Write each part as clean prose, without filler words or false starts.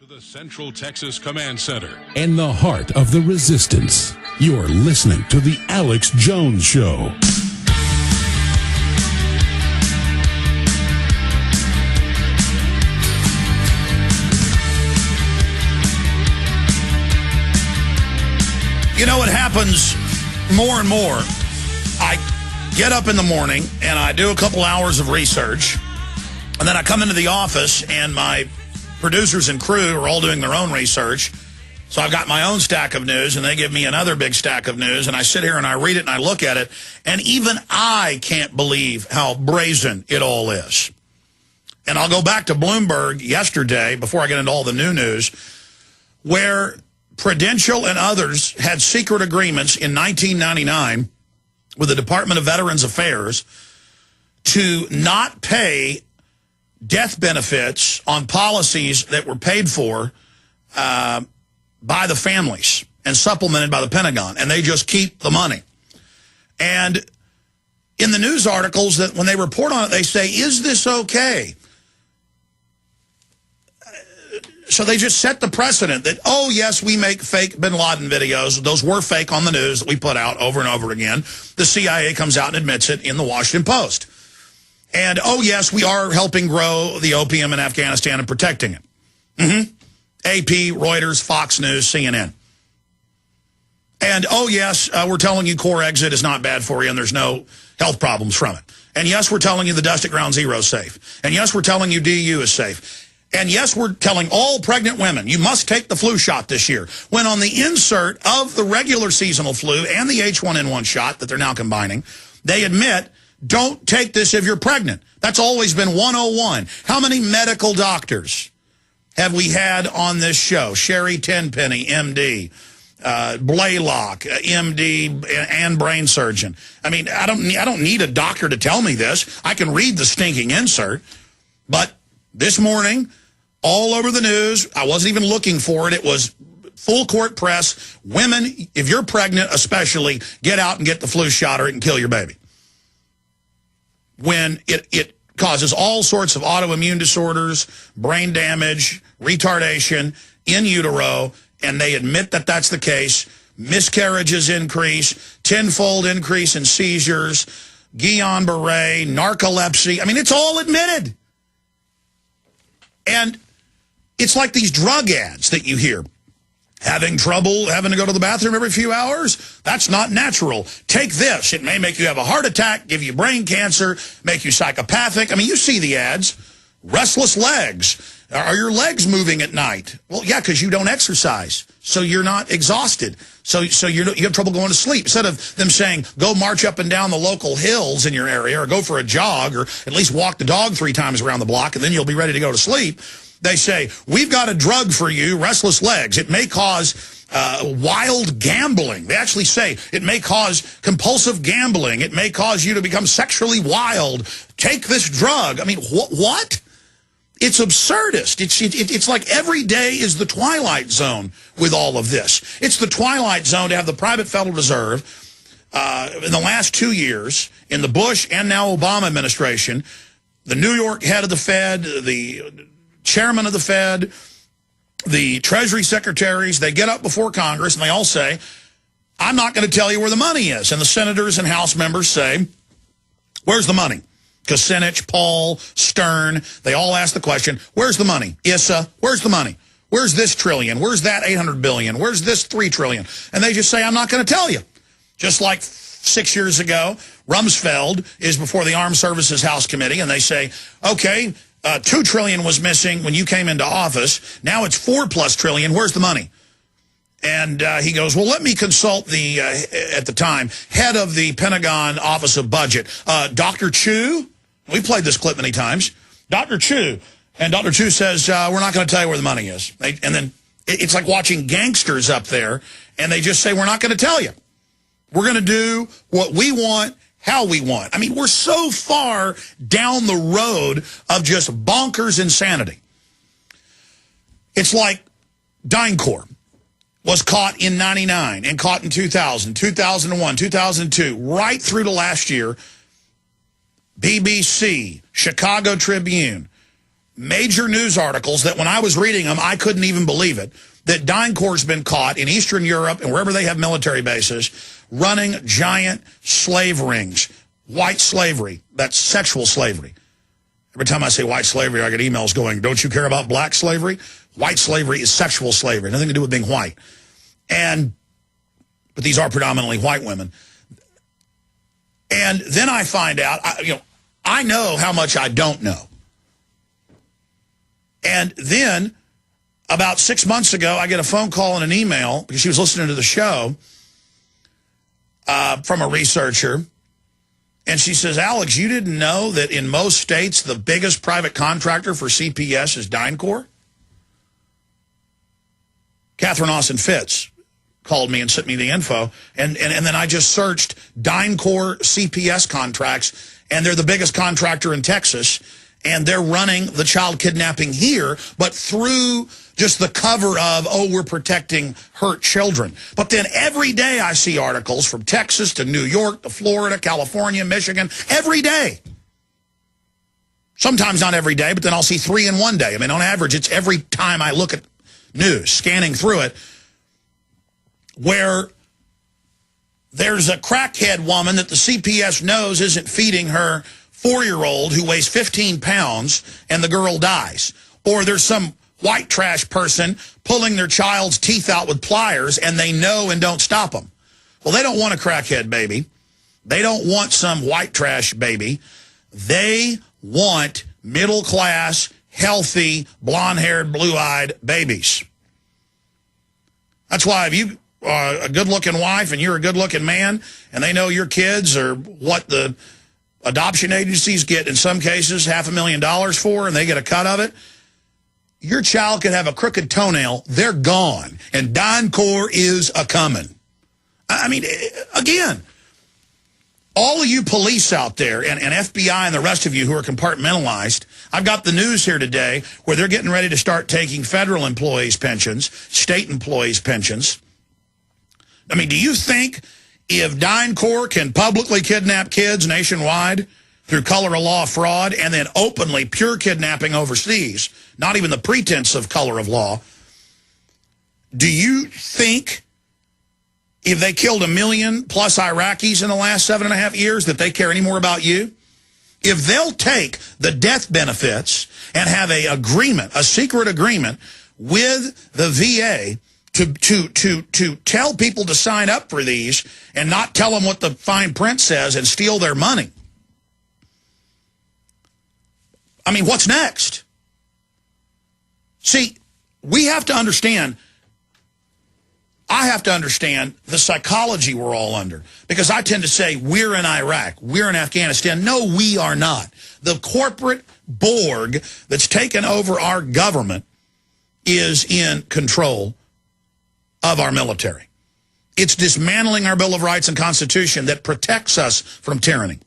The Central Texas Command Center. In the heart of the resistance, you're listening to The Alex Jones Show. You know, it happens more and more. I get up in the morning and I do a couple hours of research, and then I come into the office and my producers and crew are all doing their own research. So I've got my own stack of news, and they give me another big stack of news, and I sit here and I read it and I look at it, and even I can't believe how brazen it all is. And I'll go back to Bloomberg yesterday, before I get into all the new news, where Prudential and others had secret agreements in 1999 with the Department of Veterans Affairs to not pay death benefits on policies that were paid for by the families and supplemented by the Pentagon, and they just keep the money. And in the news articles, that when they report on it, they say, is this okay? So they just set the precedent that, oh, yes, we make fake bin Laden videos. Those were fake on the news that we put out over and over again. The CIA comes out and admits it in the Washington Post. And, oh, yes, we are helping grow the opium in Afghanistan and protecting it. AP, Reuters, Fox News, CNN. And, oh, yes, we're telling you core exit is not bad for you and there's no health problems from it. And, yes, we're telling you the dust at Ground Zero is safe. And, yes, we're telling you DU is safe. And, yes, we're telling all pregnant women, you must take the flu shot this year. When on the insert of the regular seasonal flu and the H1N1 shot that they're now combining, they admit, don't take this if you're pregnant. That's always been 101. How many medical doctors have we had on this show? Sherry Tenpenny, MD, Blaylock, MD, and brain surgeon. I mean, I don't need a doctor to tell me this. I can read the stinking insert. But this morning, all over the news, I wasn't even looking for it. It was full court press. Women, if you're pregnant especially, get out and get the flu shot or it can kill your baby. When it causes all sorts of autoimmune disorders, brain damage, retardation in utero, and they admit that that's the case. Miscarriages increase, tenfold increase in seizures, Guillain-Barré, narcolepsy. I mean, it's all admitted. And it's like these drug ads that you hear. Having trouble having to go to the bathroom every few hours? That's not natural. Take this. It may make you have a heart attack, give you brain cancer, make you psychopathic. I mean, you see the ads. Restless legs. Are your legs moving at night? Well, yeah, because you don't exercise. So you're not exhausted. So you have trouble going to sleep. Instead of them saying, go march up and down the local hills in your area or go for a jog or at least walk the dog 3 times around the block and then you'll be ready to go to sleep. They say, we've got a drug for you, restless legs. It may cause wild gambling. They actually say it may cause compulsive gambling. It may cause you to become sexually wild. Take this drug. I mean, what? It's absurdist. It's like every day is the Twilight Zone with all of this. It's the Twilight Zone to have the private Federal Reserve in the last 2 years, in the Bush and now Obama administration, the New York head of the Fed, the chairman of the Fed, the Treasury secretaries, they get up before Congress and they all say, I'm not going to tell you where the money is. And the senators and House members say, where's the money? Kucinich, Paul, Stern, they all ask the question, where's the money? Issa, where's the money? Where's this trillion? Where's that 800 billion? Where's this 3 trillion? And they just say, I'm not going to tell you. Just like 6 years ago, Rumsfeld is before the Armed Services House Committee, and they say, okay, 2 trillion was missing when you came into office. Now it's 4+ trillion. Where's the money? And he goes, well, let me consult the, at the time, head of the Pentagon Office of Budget, Dr. Chu. We played this clip many times. Dr. Chu. And Dr. Chu says, we're not going to tell you where the money is. And then it's like watching gangsters up there, and they just say, we're not going to tell you. We're going to do what we want, how we want. I mean, we're so far down the road of just bonkers insanity. It's like DynCorp was caught in 99 and caught in 2000, 2001, 2002, right through to last year. BBC, Chicago Tribune, major news articles that when I was reading them, I couldn't even believe it, that DynCorp's been caught in Eastern Europe and wherever they have military bases running giant slave rings. White slavery, that's sexual slavery. Every time I say white slavery, I get emails going, don't you care about black slavery? White slavery is sexual slavery, nothing to do with being white. But these are predominantly white women. And then I find out, I know how much I don't know. And then about 6 months ago, I get a phone call and an email, because she was listening to the show, from a researcher. And she says, Alex, you didn't know that in most states, the biggest private contractor for CPS is DynCorp? Catherine Austin Fitz called me and sent me the info. And then I just searched DynCorp CPS contracts, and they're the biggest contractor in Texas. And they're running the child kidnapping here, but through just the cover of, oh, we're protecting hurt children. But then every day I see articles from Texas to New York to Florida, California, Michigan, every day. Sometimes not every day, but then I'll see 3 in one day. I mean, on average, it's every time I look at news, scanning through it, where there's a crackhead woman that the CPS knows isn't feeding her 4-year-old who weighs 15 pounds and the girl dies. Or there's some white trash person pulling their child's teeth out with pliers and they know and don't stop them. Well, they don't want a crackhead baby. They don't want some white trash baby. They want middle-class, healthy, blonde-haired, blue-eyed babies. That's why if you are a good-looking wife and you're a good-looking man and they know your kids are what the adoption agencies get, in some cases, $500,000 for, and they get a cut of it, your child could have a crooked toenail, they're gone. And DynCorp is a-coming. I mean, again, all of you police out there and FBI and the rest of you who are compartmentalized, I've got the news here today where they're getting ready to start taking federal employees' pensions, state employees' pensions. I mean, do you think if DynCorp can publicly kidnap kids nationwide through color of law fraud and then openly pure kidnapping overseas, not even the pretense of color of law, do you think if they killed 1 million plus Iraqis in the last 7.5 years that they care any more about you? If they'll take the death benefits and have a secret agreement with the VA to tell people to sign up for these and not tell them what the fine print says and steal their money. I mean, what's next? See, we have to understand, I have to understand the psychology we're all under. Because I tend to say, we're in Iraq, we're in Afghanistan. No, we are not. The corporate Borg that's taken over our government is in control of our military. It's dismantling our Bill of Rights and Constitution that protects us from tyranny.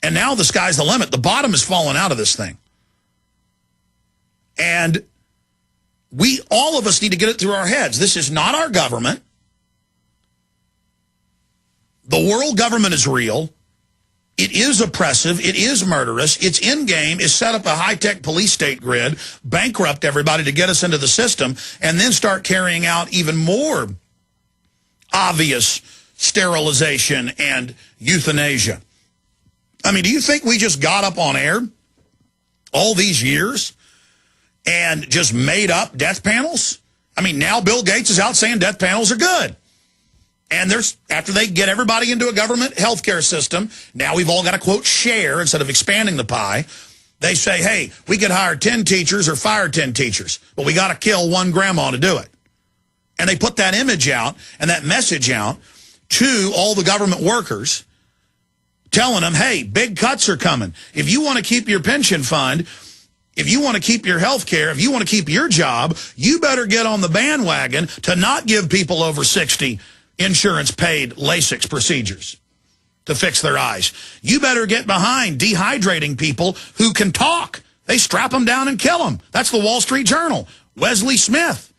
And now the sky's the limit. The bottom is falling out of this thing. And all of us need to get it through our heads. This is not our government. The world government is real. It is oppressive. It is murderous. Its end game is set up a high-tech police state grid, bankrupt everybody to get us into the system, and then start carrying out even more obvious sterilization and euthanasia. I mean, do you think we just got up on air all these years and just made up death panels? I mean, now Bill Gates is out saying death panels are good. And after they get everybody into a government healthcare system, now we've all got to, quote, share instead of expanding the pie. They say, hey, we could hire 10 teachers or fire 10 teachers, but we got to kill one grandma to do it. And they put that image out and that message out to all the government workers, telling them, hey, big cuts are coming. If you want to keep your pension fund, if you want to keep your health care, if you want to keep your job, you better get on the bandwagon to not give people over 60 insurance-paid LASIK procedures to fix their eyes. You better get behind dehydrating people who can talk. They strap them down and kill them. That's the Wall Street Journal. Wesley Smith.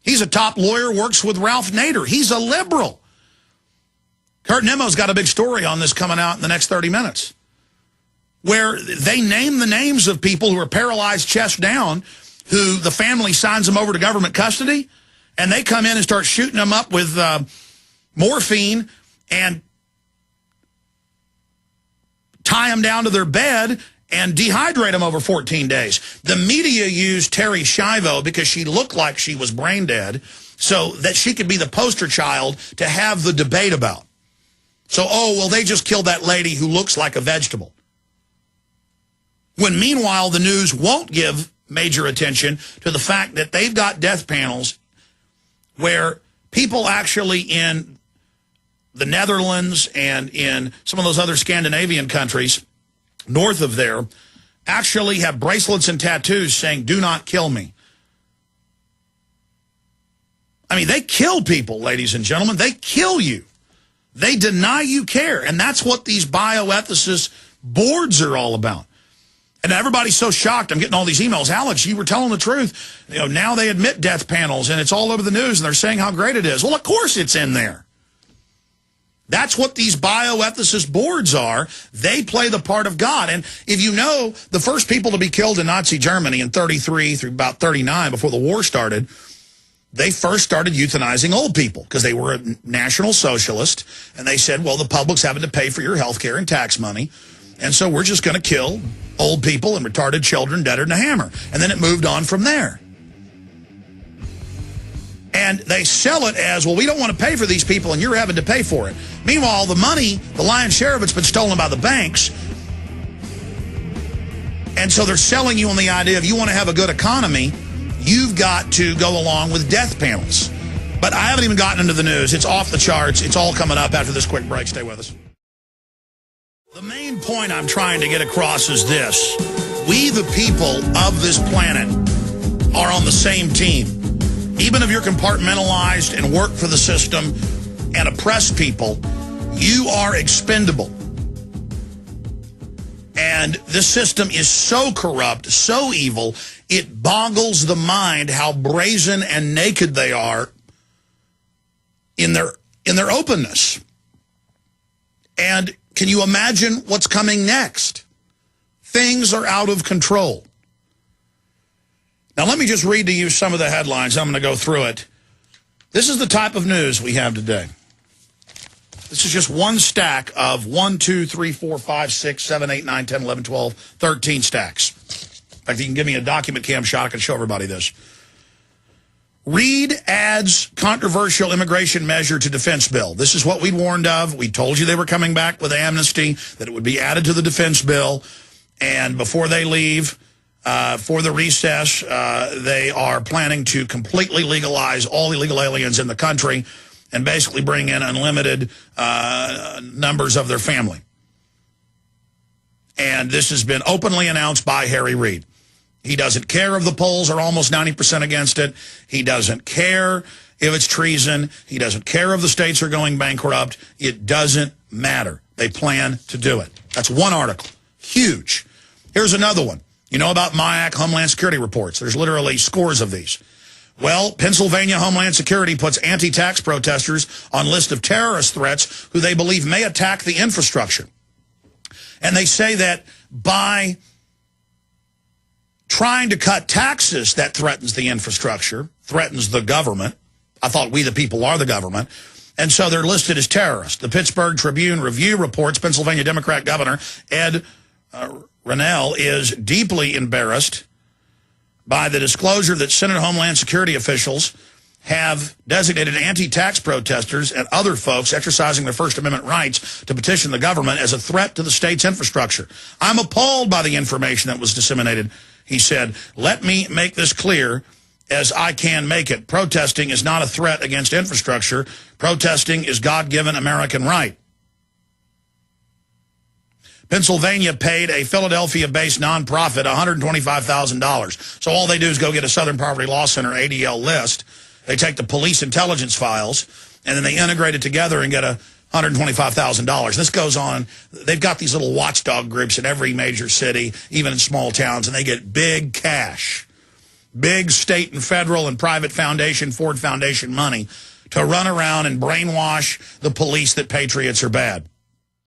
He's a top lawyer, works with Ralph Nader. He's a liberal. Kurt Nemo's got a big story on this coming out in the next 30 minutes. where they name the names of people who are paralyzed chest down, who the family signs them over to government custody, and they come in and start shooting them up with morphine and tie them down to their bed and dehydrate them over 14 days. The media used Terry Schiavo because she looked like she was brain dead so that she could be the poster child to have the debate about. So, oh, well, they just killed that lady who looks like a vegetable. When meanwhile, the news won't give major attention to the fact that they've got death panels where people actually in the Netherlands and in some of those other Scandinavian countries north of there actually have bracelets and tattoos saying, "Do not kill me." I mean, they kill people, ladies and gentlemen. They kill you. They deny you care. And that's what these bioethicist boards are all about. And everybody's so shocked. I'm getting all these emails. Alex, you were telling the truth. You know, now they admit death panels, and it's all over the news, and they're saying how great it is. Well, of course it's in there. That's what these bioethicist boards are. They play the part of God. And if you know, the first people to be killed in Nazi Germany in 33 through about 39, before the war started, they first started euthanizing old people because they were a national socialist. And they said, well, the public's having to pay for your health care and tax money. And so we're just going to kill old people and retarded children deader than a hammer. And then it moved on from there. And they sell it as, well, we don't want to pay for these people and you're having to pay for it. Meanwhile, the money, the lion's share of it's been stolen by the banks. And so they're selling you on the idea of you want to have a good economy, you've got to go along with death panels. But I haven't even gotten into the news. It's off the charts. It's all coming up after this quick break. Stay with us. The main point I'm trying to get across is this. We, the people of this planet, are on the same team. Even if you're compartmentalized and work for the system and oppress people, you are expendable. And this system is so corrupt, so evil, it boggles the mind how brazen and naked they are in their openness. And can you imagine what's coming next? Things are out of control. Now, let me just read to you some of the headlines. I'm going to go through it. This is the type of news we have today. This is just one stack of 1, 2, 3, 4, 5, 6, 7, 8, 9, 10, 11, 12, 13 stacks. In fact, you can give me a document cam shot. I can show everybody this. Reid adds controversial immigration measure to defense bill. This is what we warned of. We told you they were coming back with amnesty, that it would be added to the defense bill. And before they leave for the recess, they are planning to completely legalize all illegal aliens in the country and basically bring in unlimited numbers of their family. And this has been openly announced by Harry Reid. He doesn't care if the polls are almost 90% against it. He doesn't care if it's treason. He doesn't care if the states are going bankrupt. It doesn't matter. They plan to do it. That's one article. Huge. Here's another one. You know about MIAC Homeland Security reports. There's literally scores of these. Well, Pennsylvania Homeland Security puts anti-tax protesters on list of terrorist threats who they believe may attack the infrastructure. And they say that by trying to cut taxes, that threatens the infrastructure, threatens the government. I thought we the people are the government. And so they're listed as terrorists. The Pittsburgh Tribune Review reports Pennsylvania Democrat Governor Ed Rennell is deeply embarrassed by the disclosure that Senate Homeland Security officials have designated anti-tax protesters and other folks exercising their First Amendment rights to petition the government as a threat to the state's infrastructure. I'm appalled by the information that was disseminated. He said, let me make this clear as I can make it. Protesting is not a threat against infrastructure. Protesting is God-given American right. Pennsylvania paid a Philadelphia-based nonprofit $125,000. So all they do is go get a Southern Poverty Law Center ADL list. They take the police intelligence files, and then they integrate it together and get $125,000. This goes on. They've got these little watchdog groups in every major city, even in small towns, and they get big cash, big state and federal and private foundation, Ford Foundation money to run around and brainwash the police that patriots are bad.